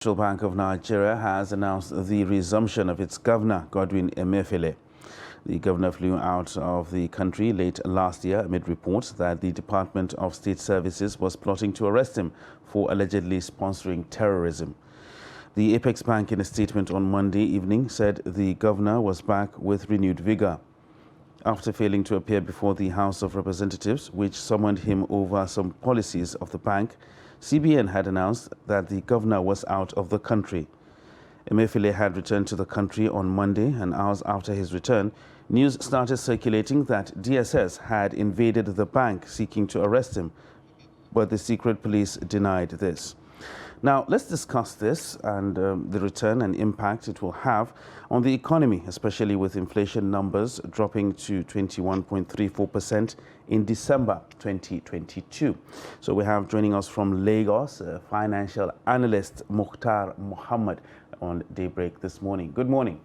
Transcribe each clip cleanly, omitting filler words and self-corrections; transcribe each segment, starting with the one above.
Central Bank of Nigeria has announced the resumption of its governor, Godwin Emefiele. The governor flew out of the country late last year amid reports that the Department of State Services was plotting to arrest him for allegedly sponsoring terrorism. The Apex Bank, in a statement on Monday evening, said the governor was back with renewed vigor. After failing to appear before the House of Representatives, which summoned him over some policies of the bank, CBN had announced that the governor was out of the country. Emefiele had returned to the country on Monday, and hours after his return, news started circulating that DSS had invaded the bank seeking to arrest him, but the secret police denied this. Now, let's discuss this and the return and impact it will have on the economy, especially with inflation numbers dropping to 21.34% in December 2022. So we have joining us from Lagos, financial analyst Mukhtar Mohammed on Daybreak this morning. Good morning.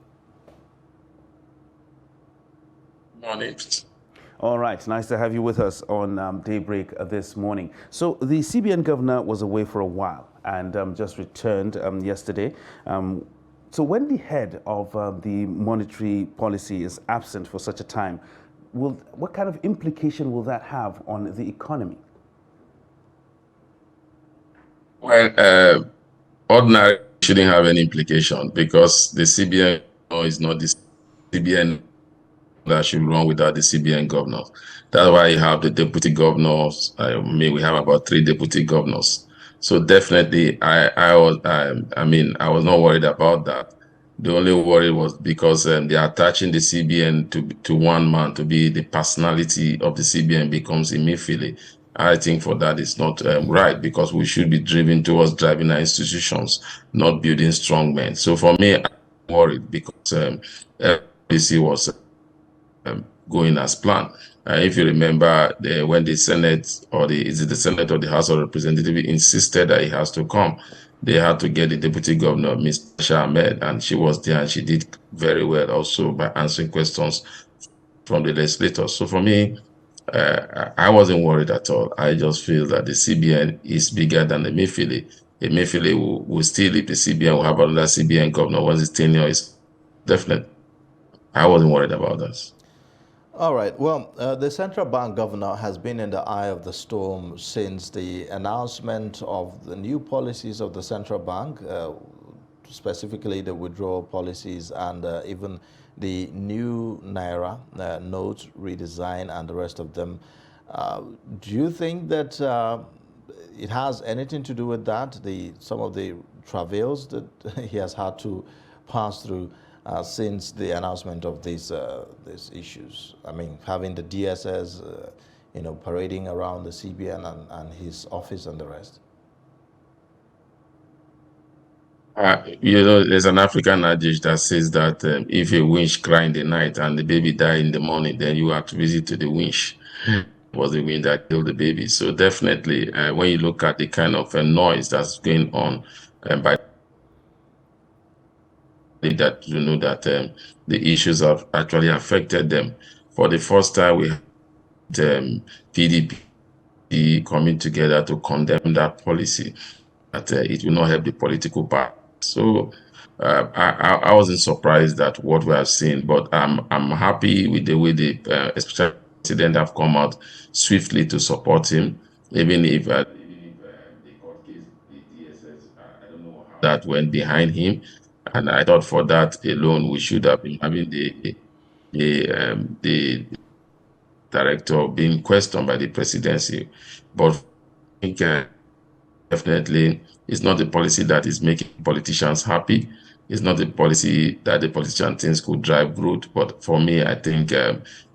Morning. All right, nice to have you with us on Daybreak this morning. So the CBN governor was away for a while and just returned yesterday. So when the head of the monetary policy is absent for such a time, what kind of implication will that have on the economy? Well, ordinary shouldn't have any implication because the CBN is not the CBN that should run without the CBN governor. That's why you have the deputy governors. We have about 3 deputy governors. So definitely, I was not worried about that. The only worry was because they are attaching the CBN to one man to be the personality of the CBN becomes Emefiele. I think for that it's not right because we should be driven towards driving our institutions, not building strong men. So for me, I'm worried because MPC was going as planned. If you remember, when the Senate the Senate or the House of Representatives insisted that he has to come, they had to get the deputy governor, Ms. Tasha Ahmed, and she was there and she did very well also by answering questions from the legislators. So for me, I wasn't worried at all. I just feel that the CBN is bigger than the Emefiele. Emefiele will still leave the CBN, will have another CBN governor once his tenure is definite. I wasn't worried about that. All right. Well, the central bank governor has been in the eye of the storm since the announcement of the new policies of the central bank, specifically the withdrawal policies and even the new Naira note redesign and the rest of them. Do you think that it has anything to do with that, some of the travails that he has had to pass through since the announcement of these issues? I mean, having the DSS, parading around the CBN and his office and the rest. There's an African adage that says that if a winch cry in the night and the baby die in the morning, then you have to visit to the winch. It was the wind that killed the baby. So definitely, when you look at the kind of noise that's going on by that the issues have actually affected them. For the first time, we had PDP coming together to condemn that policy, that it will not help the political party. So I wasn't surprised at what we have seen, but I'm happy with the way the especially president have come out swiftly to support him, even if the court case, the DSS, I don't know how that went behind him. And I thought for that alone, we should have been having the director being questioned by the presidency. But I think definitely it's not the policy that is making politicians happy. It's not the policy that the politician thinks could drive growth. But for me, I think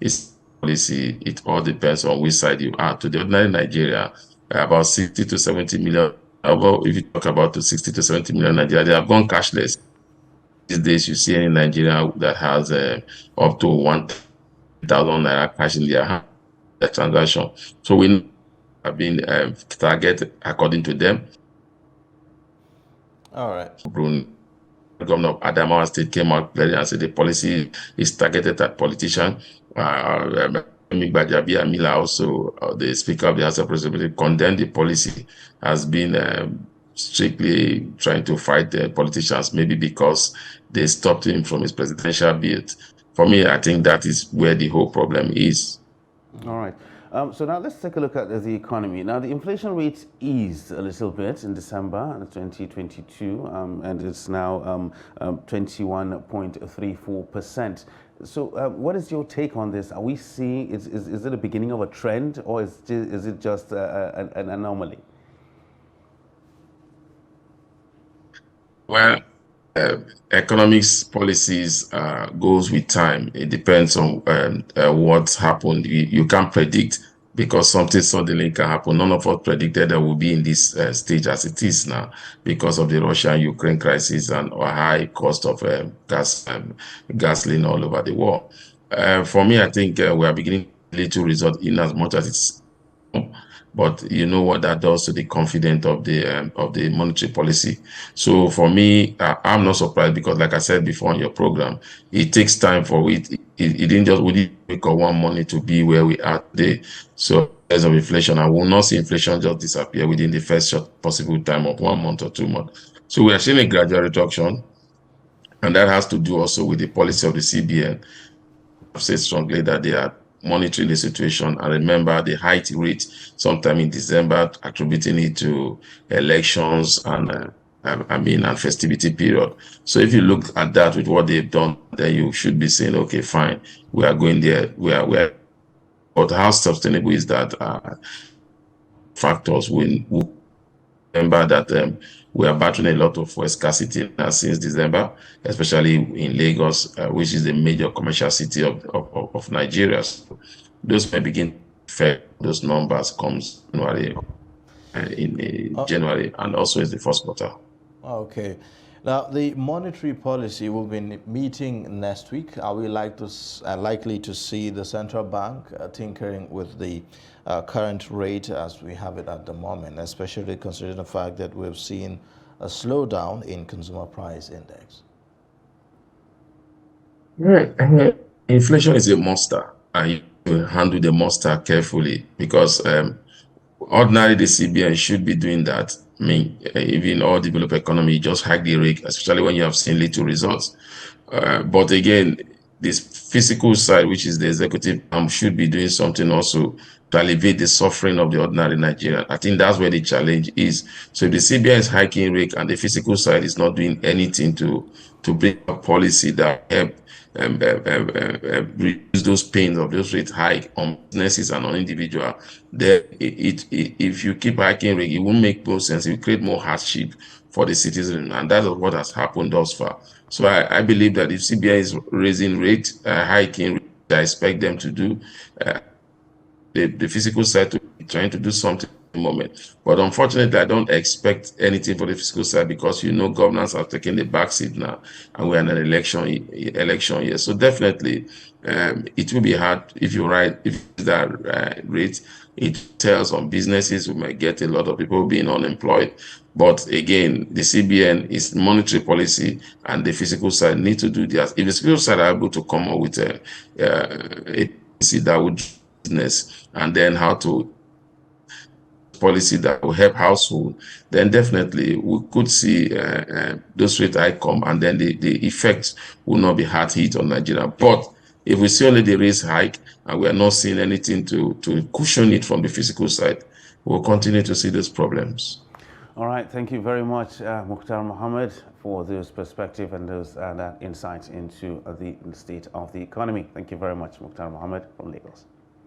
it's policy. It all depends on which side you are. To the ordinary Nigeria, about 60 to 70 million. If you talk about to 60 to 70 million Nigeria, they have gone cashless. These days, you see any Nigeria that has up to 1,000 naira cash in their hand, the transaction. So we have been targeted according to them. All right. Bruno, the governor of Adamawa State, came out clearly and said the policy is targeted at politicians. Gbajabi Amila, also the Speaker of the House of Representatives, condemned the policy as being strictly trying to fight the politicians, maybe because they stopped him from his presidential bid. For me, I think that is where the whole problem is. All right. So now let's take a look at the economy. Now, the inflation rate eased a little bit in December 2022, and it's now 21.34%. So what is your take on this? Are we seeing, is it a beginning of a trend, or is it just an anomaly? Well, economics policies goes with time. It depends on what's happened. You can't predict because something suddenly can happen. None of us predicted that we'll be in this stage as it is now because of the Russia-Ukraine crisis and a high cost of gasoline all over the world. For me, I think we are beginning to result in as much as it's, but you know what that does to the confidence of the monetary policy. So for me, I'm not surprised because, like I said before on your program, it takes time for it. It didn't just wake up one morning to be where we are today. So as of inflation, I will not see inflation just disappear within the first short possible time of 1 month or 2 months. So we are seeing a gradual reduction, and that has to do also with the policy of the CBN. I've said strongly that they are monitoring the situation. I remember the height rate sometime in December, attributing it to elections and and festivity period. So if you look at that with what they've done, then you should be saying, okay, fine, we are going there. We are. But how sustainable is that? Factors we remember that we are battling a lot of fuel scarcity now since December, especially in Lagos, which is the major commercial city of Nigeria. So those may begin to affect those numbers comes January, in January, and also in the first quarter. Okay. Now, the monetary policy will be meeting next week. Are we likely to see the central bank tinkering with the current rate as we have it at the moment, especially considering the fact that we've seen a slowdown in consumer price index? Right. Inflation is a monster, and you handle the monster carefully because ordinarily the CBN should be doing that. I mean, even all developed economy, you just hike the rate, especially when you have seen little results. But again, this physical side, which is the executive arm, should be doing something also to alleviate the suffering of the ordinary Nigerian. I think that's where the challenge is. So if the CBN is hiking rate and the physical side is not doing anything to bring a policy that help reduce those pains of those rate hike on businesses and on individual, then if you keep hiking rate, it won't make more sense. It will create more hardship for the citizen, and that is what has happened thus far. So I believe that if CBI is raising rate, hiking rate, I expect them to do the physical side to be trying to do something at the moment. But unfortunately, I don't expect anything for the physical side because governors are taking the backseat now, and we're in an election year. So definitely, it will be hard if that rate. It tells on businesses we might get a lot of people being unemployed. But again, the CBN is monetary policy, and the physical side need to do this. If the physical side are able to come up with a policy that would business, and then how to policy that will help household, then definitely we could see those rate hike come, and then the effects will not be hard hit on Nigeria. But if we see only the rate hike and we are not seeing anything to cushion it from the physical side, we'll continue to see those problems. All right, thank you very much, Mukhtar Mohammed, for those perspective and those that insight into the state of the economy. Thank you very much, Mukhtar Mohammed from Lagos.